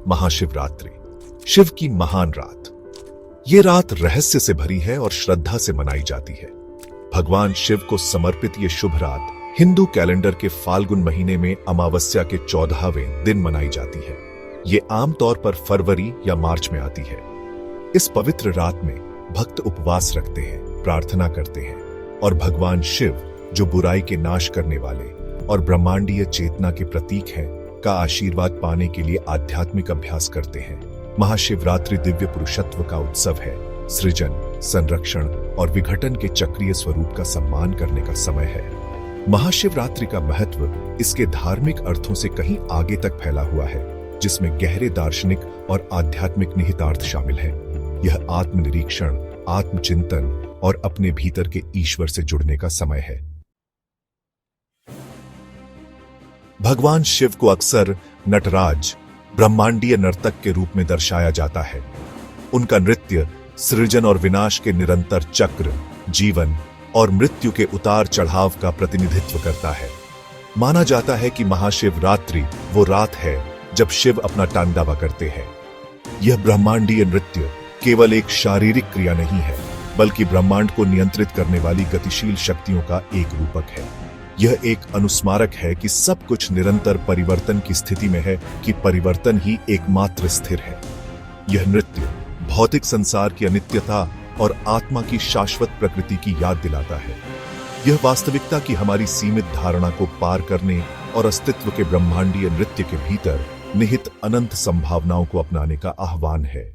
महाशिवरात्रि, शिव की महान रात। ये रात रहस्य से भरी है और श्रद्धा से मनाई जाती है। भगवान शिव को समर्पित ये शुभ रात हिंदू कैलेंडर के फाल्गुन महीने में अमावस्या के 14वें दिन मनाई जाती है। ये आमतौर पर फरवरी या मार्च में आती है। इस पवित्र रात में भक्त उपवास रखते हैं, प्रार्थना करते हैं और भगवान शिव, जो बुराई के नाश करने वाले और ब्रह्मांडीय चेतना के प्रतीक हैं, का आशीर्वाद पाने के लिए आध्यात्मिक अभ्यास करते हैं। महाशिवरात्रि दिव्य पुरुषत्व का उत्सव है, सृजन, संरक्षण और विघटन के चक्रीय स्वरूप का सम्मान करने का समय है। महाशिवरात्रि का महत्व इसके धार्मिक अर्थों से कहीं आगे तक फैला हुआ है, जिसमें गहरे दार्शनिक और आध्यात्मिक निहितार्थ शामिल हैं। यह आत्मनिरीक्षण, आत्मचिंतन और अपने भीतर के ईश्वर से जुड़ने का समय है। भगवान शिव को अक्सर नटराज, ब्रह्मांडीय नर्तक के रूप में दर्शाया जाता है। उनका नृत्य सृजन और विनाश के निरंतर चक्र, जीवन और मृत्यु के उतार चढ़ाव का प्रतिनिधित्व करता है। माना जाता है कि महाशिवरात्रि वो रात है जब शिव अपना तांडव करते हैं। यह ब्रह्मांडीय नृत्य केवल एक शारीरिक क्रिया नहीं है, बल्कि ब्रह्मांड को नियंत्रित करने वाली गतिशील शक्तियों का एक रूपक है। यह एक अनुस्मारक है कि सब कुछ निरंतर परिवर्तन की स्थिति में है, कि परिवर्तन ही एकमात्र स्थिर है। यह नृत्य भौतिक संसार की अनित्यता और आत्मा की शाश्वत प्रकृति की याद दिलाता है। यह वास्तविकता की हमारी सीमित धारणा को पार करने और अस्तित्व के ब्रह्मांडीय नृत्य के भीतर निहित अनंत संभावनाओं को अपनाने का आह्वान है।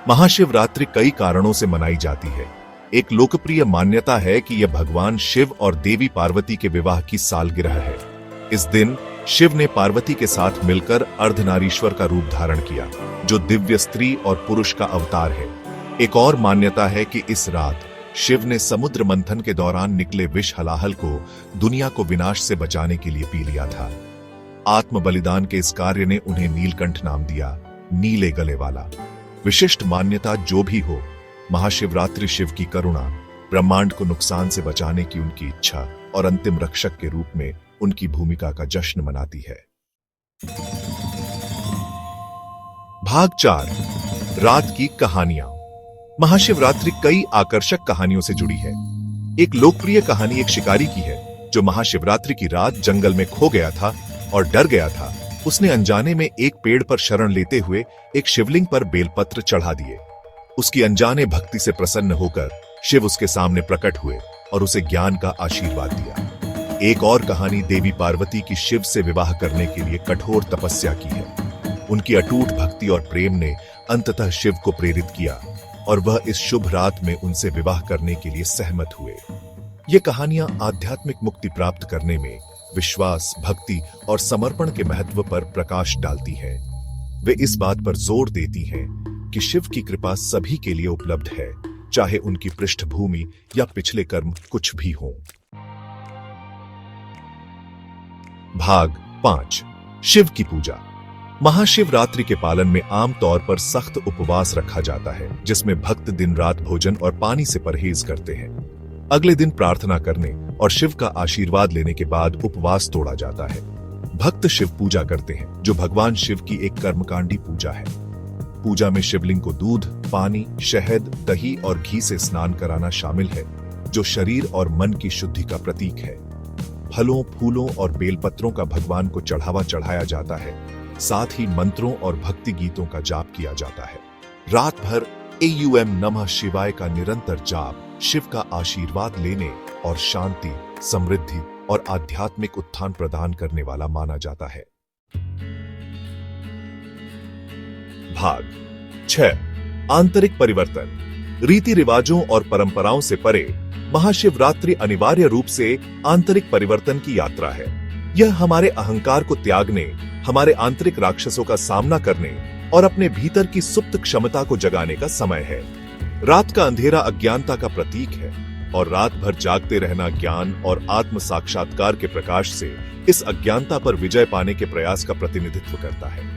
महाशिवरात्रि कई कारणों से मनाई जाती है। एक लोकप्रिय मान्यता है कि यह भगवान शिव और देवी पार्वती के विवाह की सालगिरह है। इस दिन शिव ने पार्वती के साथ मिलकर अर्धनारीश्वर का रूप धारण किया, जो दिव्य स्त्री और पुरुष का अवतार है। एक और मान्यता है कि इस रात शिव ने समुद्र मंथन के दौरान निकले विष हलाहल को दुनिया को विनाश से बचाने के लिए पी लिया था। आत्म बलिदान के इस कार्य ने उन्हें नीलकंठ नाम दिया, नीले गले वाला। विशिष्ट मान्यता जो भी हो, महाशिवरात्रि शिव की करुणा, ब्रह्मांड को नुकसान से बचाने की उनकी इच्छा और अंतिम रक्षक के रूप में उनकी भूमिका का जश्न मनाती है। भाग 4, रात की कहानियां। महाशिवरात्रि कई आकर्षक कहानियों से जुड़ी है। एक लोकप्रिय कहानी एक शिकारी की है, जो महाशिवरात्रि की रात जंगल में खो गया था और डर गया था। उसने अनजाने में एक पेड़ पर शरण लेते हुए एक शिवलिंग पर बेलपत्र चढ़ा दिए। उसकी अनजाने भक्ति से प्रसन्न होकर शिव उसके सामने प्रकट हुए और उसे ज्ञान का आशीर्वाद दिया। एक और कहानी देवी पार्वती की शिव से विवाह करने के लिए कठोर तपस्या की है। उनकी अटूट भक्ति और प्रेम ने अंततः शिव को प्रेरित किया और वह इस शुभ रात में उनसे विवाह करने के लिए सहमत हुए। ये कहानियां आध्यात्मिक मुक्ति प्राप्त करने में विश्वास, भक्ति और समर्पण के महत्व पर प्रकाश डालती हैं। वे इस बात पर जोर देती हैं कि शिव की कृपा सभी के लिए उपलब्ध है, चाहे उनकी पृष्ठभूमि या पिछले कर्म कुछ भी हों। भाग 5, शिव की पूजा। महाशिवरात्रि के पालन में आमतौर पर सख्त उपवास रखा जाता है, जिसमें भक्त दिन रात भोजन और पानी से परहेज करते हैं। अगले दिन प्रार्थना करने और शिव का आशीर्वाद लेने के बाद उपवास तोड़ा जाता है। भक्त शिव पूजा करते हैं, जो भगवान शिव की एक कर्मकांडी पूजा है। पूजा में शिवलिंग को दूध, पानी, शहद, दही और घी से स्नान कराना शामिल है, जो शरीर और मन की शुद्धि का प्रतीक है। फलों, फूलों और बेलपत्रों का भगवान को चढ़ावा चढ़ाया जाता है। साथ ही मंत्रों और भक्ति गीतों का जाप किया जाता है। रात भर एयूएम नमः शिवाय का निरंतर जाप शिव का आशीर्वाद लेने और शांति, समृद्धि और आध्यात्मिक उत्थान प्रदान करने वाला माना जाता है। भाग 6, आंतरिक परिवर्तन। रीति रिवाजों और परंपराओं से परे महाशिवरात्रि अनिवार्य रूप से आंतरिक परिवर्तन की यात्रा है। यह हमारे अहंकार को त्यागने, हमारे आंतरिक राक्षसों का सामना करने और अपने भीतर की सुप्त क्षमता को जगाने का समय है। रात का अंधेरा अज्ञानता का प्रतीक है और रात भर जागते रहना ज्ञान और आत्म साक्षात्कार के प्रकाश से इस अज्ञानता पर विजय पाने के प्रयास का प्रतिनिधित्व करता है।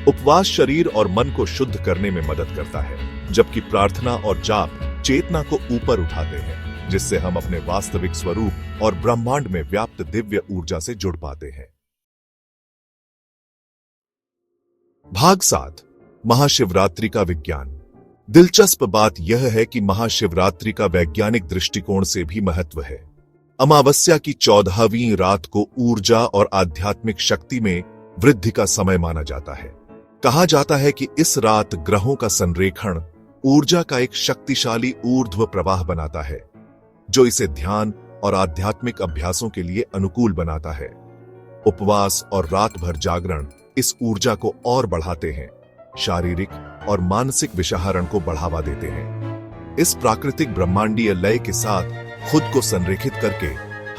उपवास शरीर और मन को शुद्ध करने में मदद करता है, जबकि प्रार्थना और जाप चेतना को ऊपर उठाते हैं, जिससे हम अपने वास्तविक स्वरूप और ब्रह्मांड में व्याप्त दिव्य ऊर्जा से जुड़ पाते हैं। भाग 7 महाशिवरात्रि का विज्ञान। दिलचस्प बात यह है कि महाशिवरात्रि का वैज्ञानिक दृष्टिकोण से भी महत्व है। अमावस्या की 14वीं रात को ऊर्जा और आध्यात्मिक शक्ति में वृद्धि का समय माना जाता है। कहा जाता है कि इस रात ग्रहों का संरेखण ऊर्जा का एक शक्तिशाली ऊर्ध्व प्रवाह बनाता है, जो इसे ध्यान और आध्यात्मिक अभ्यासों के लिए अनुकूल बनाता है। उपवास और रात भर जागरण इस ऊर्जा को और बढ़ाते हैं, शारीरिक और मानसिक विषहारण को बढ़ावा देते हैं। इस प्राकृतिक ब्रह्मांडीय लय के साथ खुद को संरेखित करके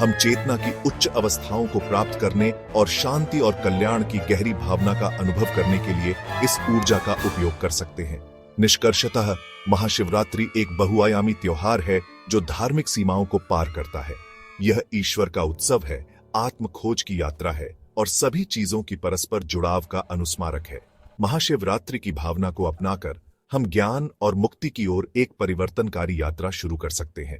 हम चेतना की उच्च अवस्थाओं को प्राप्त करने और शांति और कल्याण की गहरी भावना का अनुभव करने के लिए इस ऊर्जा का उपयोग कर सकते हैं। निष्कर्षतः महाशिवरात्रि एक बहुआयामी त्योहार है जो धार्मिक सीमाओं को पार करता है। यह ईश्वर का उत्सव है, आत्म खोज की यात्रा है और सभी चीजों की परस्पर जुड़ाव का अनुस्मारक है। महाशिवरात्रि की भावना को अपनाकर हम ज्ञान और मुक्ति की ओर एक परिवर्तनकारी यात्रा शुरू कर सकते हैं।